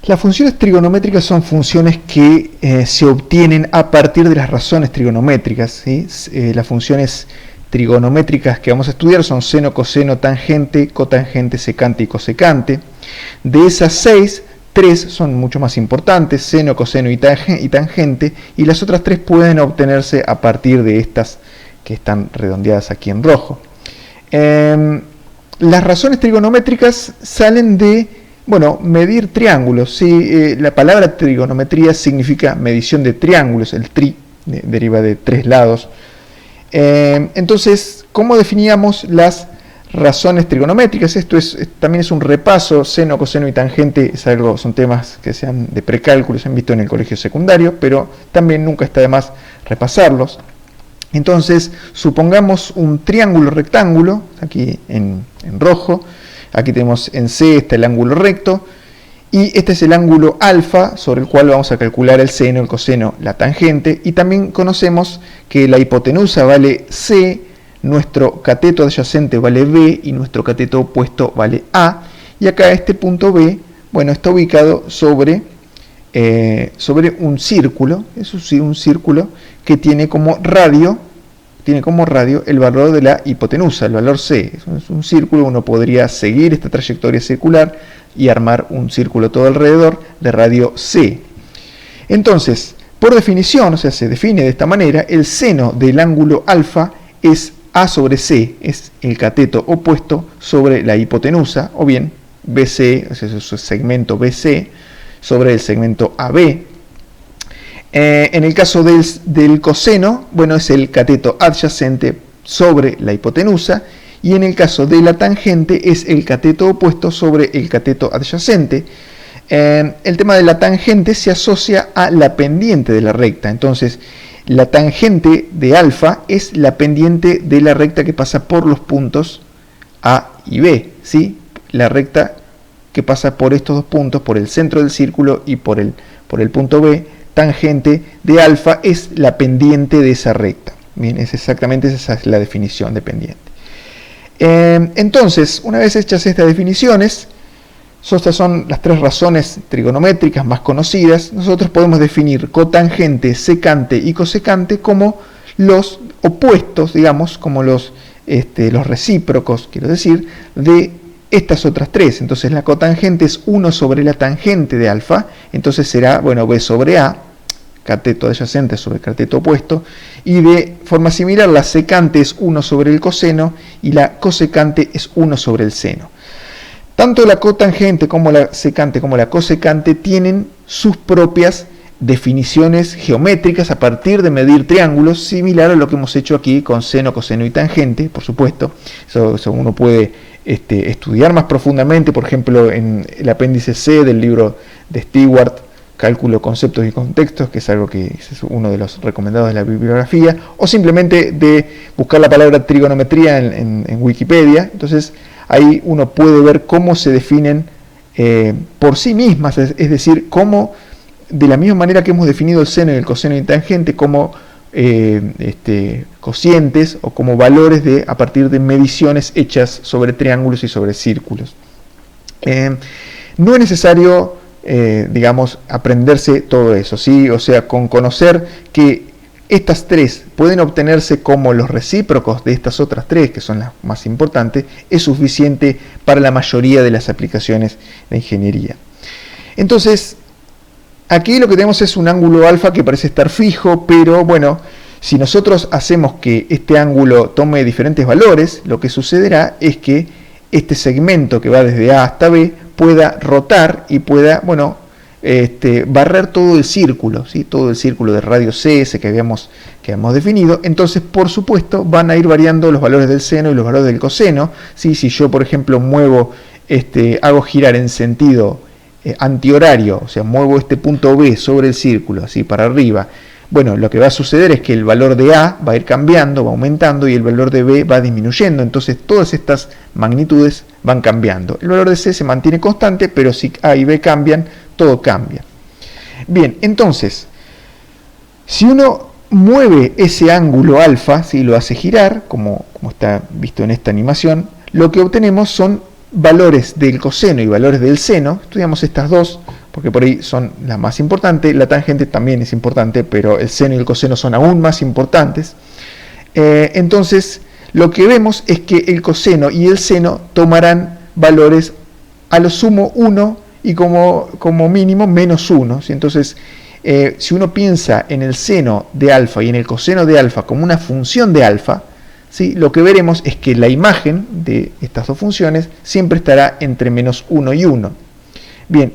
Las funciones trigonométricas son funciones que se obtienen a partir de las razones trigonométricas, ¿sí? Las funciones trigonométricas que vamos a estudiar son seno, coseno, tangente, cotangente, secante y cosecante. De esas 6, 3 son mucho más importantes, seno, coseno y tangente, y las otras 3 pueden obtenerse a partir de estas que están redondeadas aquí en rojo. Las razones trigonométricas salen de, bueno, medir triángulos, ¿sí? La palabra trigonometría significa medición de triángulos, el tri deriva de 3 lados. Entonces, ¿cómo definíamos las razones trigonométricas? Esto también es un repaso. Seno, coseno y tangente son temas que sean de precálculo, se han visto en el colegio secundario, pero también nunca está de más repasarlos. Entonces, supongamos un triángulo rectángulo, aquí en rojo, aquí tenemos en C está el ángulo recto, y este es el ángulo alfa sobre el cual vamos a calcular el seno, el coseno, la tangente, y también conocemos que la hipotenusa vale C, nuestro cateto adyacente vale B y nuestro cateto opuesto vale A, y acá este punto B, bueno, está ubicado sobre un círculo, es un círculo que tiene como radio el valor de la hipotenusa, el valor C. Es un círculo, uno podría seguir esta trayectoria circular y armar un círculo todo alrededor de radio C. Entonces, por definición, o sea, se define de esta manera, el seno del ángulo alfa es A sobre C, es el cateto opuesto sobre la hipotenusa, o bien BC, o sea, es el segmento BC, sobre el segmento AB. En el caso del coseno, bueno, es el cateto adyacente sobre la hipotenusa, y en el caso de la tangente es el cateto opuesto sobre el cateto adyacente. El tema de la tangente se asocia a la pendiente de la recta, entonces la tangente de alfa es la pendiente de la recta que pasa por los puntos A y B, ¿sí? La recta que pasa por estos dos puntos, por el centro del círculo y por el punto B, tangente de alfa es la pendiente de esa recta. Bien, esa es la definición de pendiente. Entonces, una vez hechas estas definiciones, estas son las 3 razones trigonométricas más conocidas. Nosotros podemos definir cotangente, secante y cosecante como los opuestos, digamos, como los recíprocos, quiero decir, de estas otras 3. Entonces la cotangente es 1 sobre la tangente de alfa, entonces será, bueno, B sobre A, cateto adyacente sobre cateto opuesto, y de forma similar la secante es 1 sobre el coseno y la cosecante es 1 sobre el seno. Tanto la cotangente como la secante como la cosecante tienen sus propias definiciones geométricas a partir de medir triángulos, similar a lo que hemos hecho aquí con seno, coseno y tangente, por supuesto. Eso uno puede estudiar más profundamente, por ejemplo, en el apéndice C del libro de Stewart, Cálculo, Conceptos y Contextos, que es algo que es uno de los recomendados de la bibliografía, o simplemente de buscar la palabra trigonometría en Wikipedia. Entonces, ahí uno puede ver cómo se definen por sí mismas, es decir, cómo, de la misma manera que hemos definido el seno y el coseno y tangente como cocientes o como valores a partir de mediciones hechas sobre triángulos y sobre círculos. No es necesario, digamos, aprenderse todo eso, ¿sí? O sea, con conocer que estas 3 pueden obtenerse como los recíprocos de estas otras 3, que son las más importantes, es suficiente para la mayoría de las aplicaciones de ingeniería. Entonces, aquí lo que tenemos es un ángulo alfa que parece estar fijo, pero bueno, si nosotros hacemos que este ángulo tome diferentes valores, lo que sucederá es que este segmento que va desde A hasta B pueda rotar y pueda, bueno, barrer todo el círculo, ¿sí? Todo el círculo de radio CS que habíamos definido. Entonces, por supuesto, van a ir variando los valores del seno y los valores del coseno, ¿sí? Si yo, por ejemplo, hago girar en sentido antihorario, o sea, muevo este punto B sobre el círculo, así para arriba, bueno, lo que va a suceder es que el valor de A va a ir cambiando, va aumentando, y el valor de B va disminuyendo. Entonces todas estas magnitudes van cambiando. El valor de C se mantiene constante, pero si A y B cambian, todo cambia. Bien, entonces, si uno mueve ese ángulo alfa, si lo hace girar, como está visto en esta animación, lo que obtenemos son valores del coseno y valores del seno. Estudiamos estas dos porque por ahí son las más importantes. La tangente también es importante, pero el seno y el coseno son aún más importantes. Entonces, lo que vemos es que el coseno y el seno tomarán valores a lo sumo 1 y como mínimo menos 1. ¿Sí? Entonces, si uno piensa en el seno de alfa y en el coseno de alfa como una función de alfa, ¿sí? Lo que veremos es que la imagen de estas dos funciones siempre estará entre menos 1 y 1. Bien,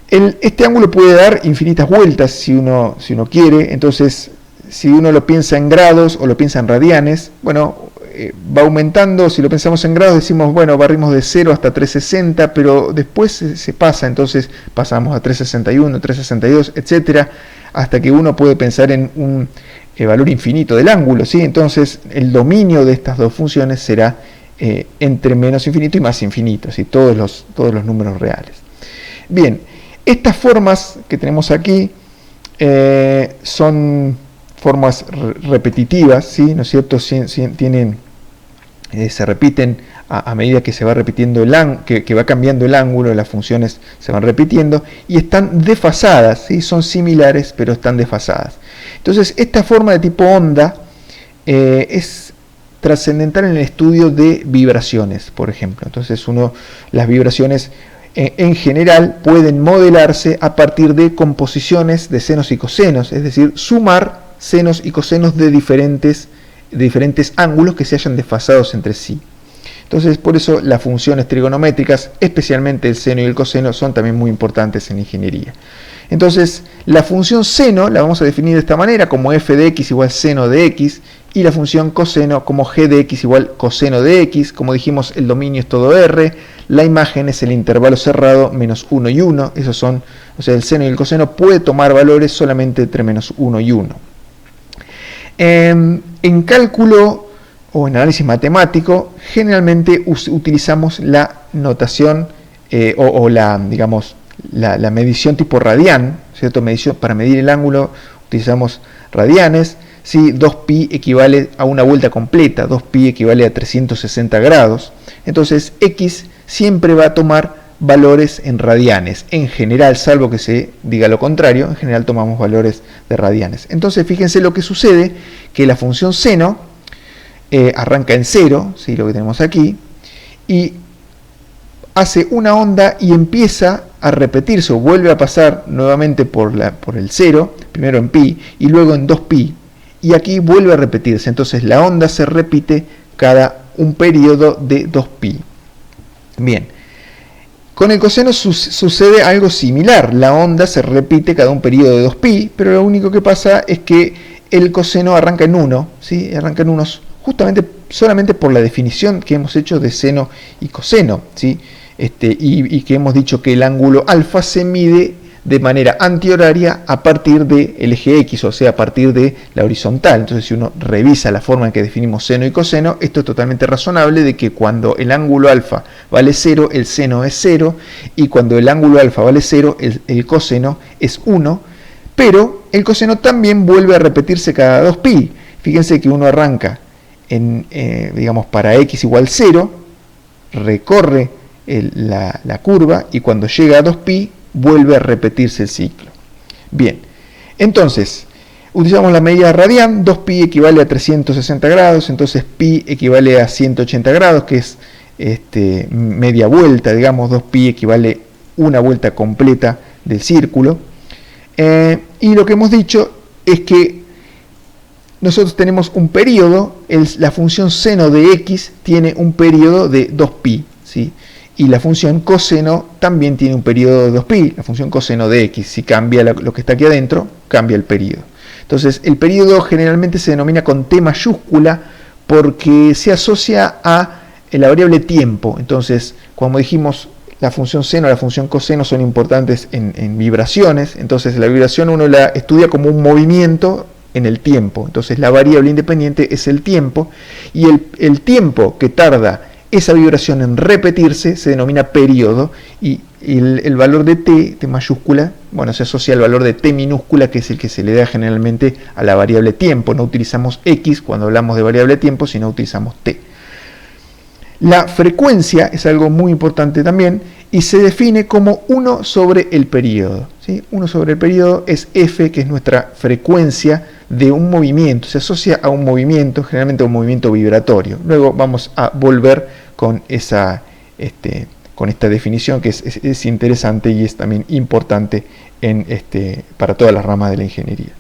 este ángulo puede dar infinitas vueltas si uno quiere. Entonces, si uno lo piensa en grados o lo piensa en radianes, bueno, va aumentando. Si lo pensamos en grados, decimos, bueno, barrimos de 0 hasta 360, pero después se pasa, entonces pasamos a 361, 362, etcétera, hasta que uno puede pensar en un valor infinito del ángulo, ¿sí? Entonces, el dominio de estas dos funciones será entre menos infinito y más infinito, ¿sí? Todos los números reales. Bien, estas formas que tenemos aquí son formas repetitivas, ¿sí? ¿No es cierto? Se repiten a medida que se va repitiendo que va cambiando el ángulo, las funciones se van repitiendo y están desfasadas, ¿sí? Son similares, pero están desfasadas. Entonces, esta forma de tipo onda es trascendental en el estudio de vibraciones, por ejemplo. Entonces, las vibraciones en general pueden modelarse a partir de composiciones de senos y cosenos, es decir, sumar senos y cosenos de diferentes ángulos que se hayan desfasados entre sí. Entonces, por eso las funciones trigonométricas, especialmente el seno y el coseno, son también muy importantes en ingeniería. Entonces, la función seno la vamos a definir de esta manera, como f de x igual seno de x, y la función coseno como g de x igual coseno de x. Como dijimos, el dominio es todo r, la imagen es el intervalo cerrado menos 1 y 1. Esos son, o sea, el seno y el coseno puede tomar valores solamente entre menos 1 y 1. En cálculo o en análisis matemático, generalmente utilizamos la notación la medición tipo radián, ¿cierto? Para medir el ángulo utilizamos radianes. ¿Sí? 2pi equivale a una vuelta completa, 2pi equivale a 360 grados. Entonces, x siempre va a tomar valores en radianes. En general, salvo que se diga lo contrario, en general tomamos valores de radianes. Entonces, fíjense lo que sucede, que la función seno arranca en 0, ¿sí? Lo que tenemos aquí, y hace una onda y empieza a repetirse, o vuelve a pasar nuevamente por el 0, primero en pi, y luego en 2pi, y aquí vuelve a repetirse. Entonces, la onda se repite cada un periodo de 2pi. Bien. Con el coseno sucede algo similar. La onda se repite cada un periodo de 2pi, pero lo único que pasa es que el coseno arranca en 1, ¿sí? Arranca en 1 justamente solamente por la definición que hemos hecho de seno y coseno, ¿sí? Y que hemos dicho que el ángulo alfa se mide de manera antihoraria a partir del eje X, o sea, a partir de la horizontal. Entonces, si uno revisa la forma en que definimos seno y coseno, esto es totalmente razonable, de que cuando el ángulo alfa vale 0, el seno es 0, y cuando el ángulo alfa vale 0, el coseno es 1, pero el coseno también vuelve a repetirse cada 2pi. Fíjense que uno arranca para x igual 0, recorre la curva, y cuando llega a 2pi, vuelve a repetirse el ciclo. Bien, entonces, utilizamos la medida radián, 2pi equivale a 360 grados, entonces pi equivale a 180 grados, que es media vuelta, digamos, 2pi equivale una vuelta completa del círculo. Y lo que hemos dicho es que nosotros tenemos un periodo, la función seno de x tiene un periodo de 2pi, ¿sí? Y la función coseno también tiene un periodo de 2pi, la función coseno de x. Si cambia lo que está aquí adentro, cambia el periodo. Entonces, el periodo generalmente se denomina con T mayúscula porque se asocia a la variable tiempo. Entonces, como dijimos, la función seno y la función coseno son importantes en vibraciones. Entonces, la vibración uno la estudia como un movimiento en el tiempo. Entonces, la variable independiente es el tiempo, y el tiempo que tarda esa vibración en repetirse se denomina periodo, y el valor de t mayúscula, bueno, se asocia al valor de t minúscula, que es el que se le da generalmente a la variable tiempo. No utilizamos x cuando hablamos de variable tiempo, sino utilizamos t. La frecuencia es algo muy importante también y se define como 1 sobre el periodo, ¿sí? 1 sobre el periodo es F, que es nuestra frecuencia de un movimiento. Se asocia a un movimiento, generalmente a un movimiento vibratorio. Luego vamos a volver con esta definición que es interesante y es también importante para todas las ramas de la ingeniería.